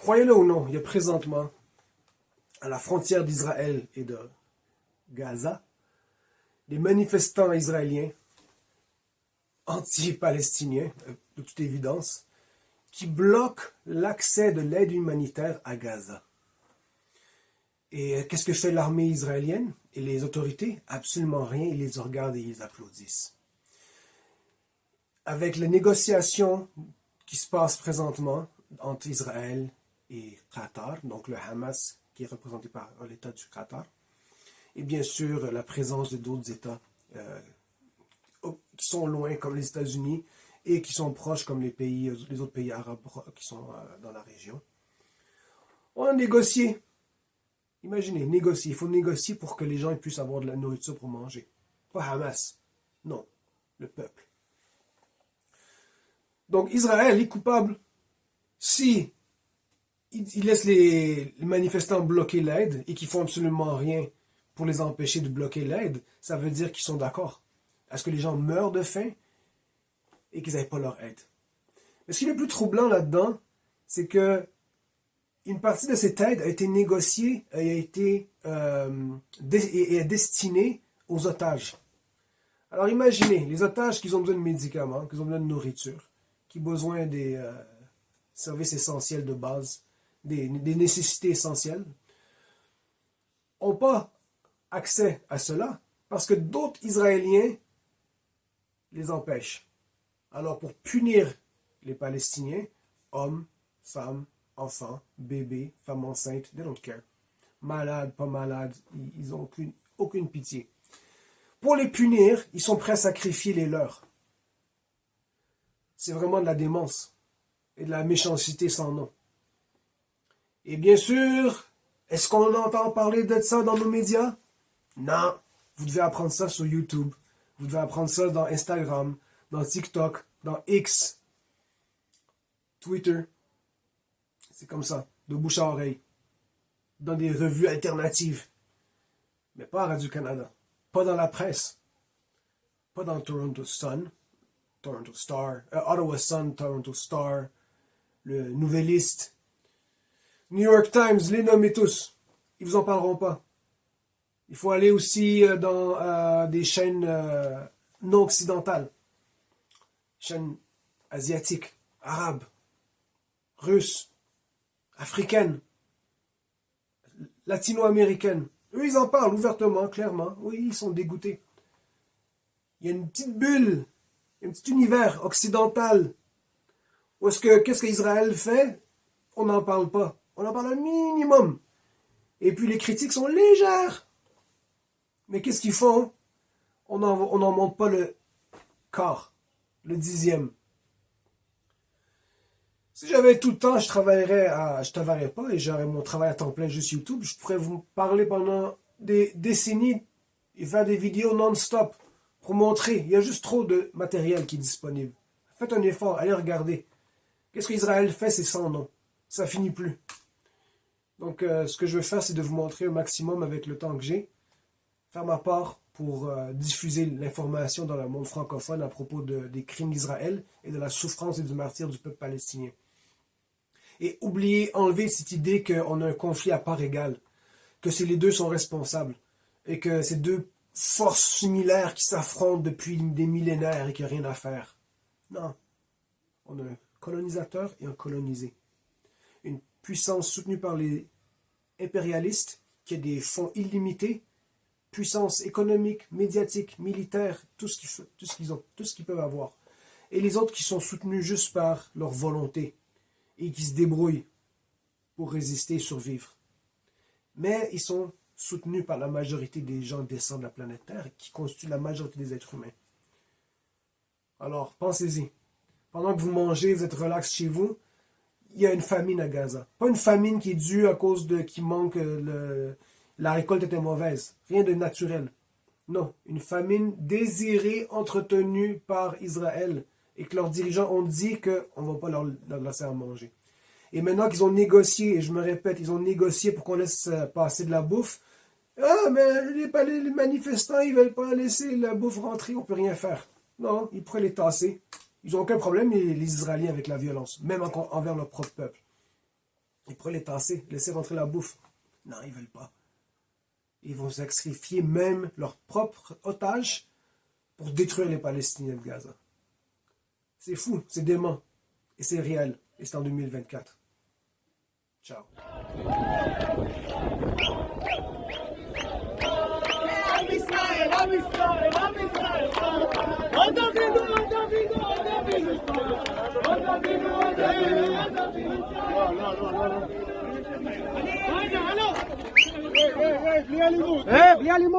Croyez-le ou non, il y a présentement, à la frontière d'Israël et de Gaza, des manifestants israéliens, anti-palestiniens, de toute évidence, qui bloquent l'accès de l'aide humanitaire à Gaza. Et qu'est-ce que fait l'armée israélienne et les autorités? Absolument rien, ils les regardent et ils applaudissent. Avec les négociations qui se passent présentement entre Israël et Qatar, donc le Hamas qui est représenté par l'État du Qatar, et bien sûr la présence de d'autres États qui sont loin comme les États-Unis et qui sont proches comme les autres pays arabes qui sont dans la région. On a négocié. Imaginez, négocier. Il faut négocier pour que les gens puissent avoir de la nourriture pour manger. Pas Hamas. Non, le peuple. Donc Israël est coupable si il laisse les manifestants bloquer l'aide et qu'ils font absolument rien pour les empêcher de bloquer l'aide. Ça veut dire qu'ils sont d'accord. À ce que les gens meurent de faim et qu'ils n'aient pas leur aide. Mais ce qui est le plus troublant là-dedans, c'est que une partie de cette aide a été négociée et est destinée aux otages. Alors imaginez, les otages qui ont besoin de médicaments, qui ont besoin de nourriture, qui ont besoin des services essentiels de base, des nécessités essentielles, n'ont pas accès à cela parce que d'autres Israéliens les empêchent. Alors pour punir les Palestiniens, hommes, femmes, enfants, bébés, femmes enceintes, they don't care. Malades, pas malades, ils n'ont aucune pitié. Pour les punir, ils sont prêts à sacrifier les leurs. C'est vraiment de la démence et de la méchanceté sans nom. Et bien sûr, est-ce qu'on entend parler de ça dans nos médias? Non. Vous devez apprendre ça sur YouTube. Vous devez apprendre ça dans Instagram, dans TikTok, dans X, Twitter. C'est comme ça, de bouche à oreille. Dans des revues alternatives. Mais pas à Radio-Canada. Pas dans la presse. Pas dans Toronto Sun, Toronto Star, Ottawa Sun, Toronto Star, le Nouvelliste, New York Times, les nommez tous. Ils vous en parleront pas. Il faut aller aussi dans des chaînes non occidentales. Chaînes asiatiques, arabes, russes, africaines, latino-américaines. Eux, ils en parlent ouvertement, clairement. Oui, ils sont dégoûtés. Il y a une petite bulle, un petit univers occidental. Où est-ce que, qu'est-ce qu'Israël fait? On n'en parle pas. On en parle un minimum. Et puis les critiques sont légères. Mais qu'est-ce qu'ils font? On n'en monte pas le quart, le dixième. Si j'avais tout le temps, je travaillerais pas et j'aurais mon travail à temps plein juste YouTube. Je pourrais vous parler pendant des décennies et faire des vidéos non-stop pour montrer. Il y a juste trop de matériel qui est disponible. Faites un effort, allez regarder. Qu'est-ce qu'Israël fait, c'est sans nom. Ça finit plus. Donc, ce que je veux faire, c'est de vous montrer au maximum avec le temps que j'ai, faire ma part pour diffuser l'information dans le monde francophone à propos des crimes d'Israël et de la souffrance et du martyre du peuple palestinien. Et enlever cette idée qu'on a un conflit à part égale, que les deux sont responsables, et que c'est deux forces similaires qui s'affrontent depuis des millénaires et qu'il n'y a rien à faire. Non. On a un colonisateur et un colonisé. Une puissance soutenue par les impérialistes, qui a des fonds illimités, puissance économique, médiatique, militaire, tout ce qu'ils ont, tout ce qu'ils peuvent avoir. Et les autres qui sont soutenus juste par leur volonté et qui se débrouillent pour résister et survivre. Mais ils sont soutenus par la majorité des gens décents de la planète Terre qui constituent la majorité des êtres humains. Alors, pensez-y. Pendant que vous mangez, vous êtes relax chez vous, il y a une famine à Gaza. Pas une famine qui est due à cause qu'il manque la récolte était mauvaise. Rien de naturel. Non, une famine désirée, entretenue par Israël et que leurs dirigeants ont dit qu'on ne va pas leur laisser à manger. Et maintenant qu'ils ont négocié, et je me répète, ils ont négocié pour qu'on laisse passer de la bouffe. Ah, mais les manifestants, ils ne veulent pas laisser la bouffe rentrer, on ne peut rien faire. Non, ils pourraient les tasser. Ils n'ont aucun problème, les Israéliens, avec la violence, même envers leur propre peuple. Ils pourraient les tasser, laisser rentrer la bouffe. Non, ils veulent pas. Ils vont sacrifier même leurs propres otages pour détruire les Palestiniens de Gaza. C'est fou, c'est dément. Et c'est réel. Et c'est en 2024. Ciao. بلي علي موت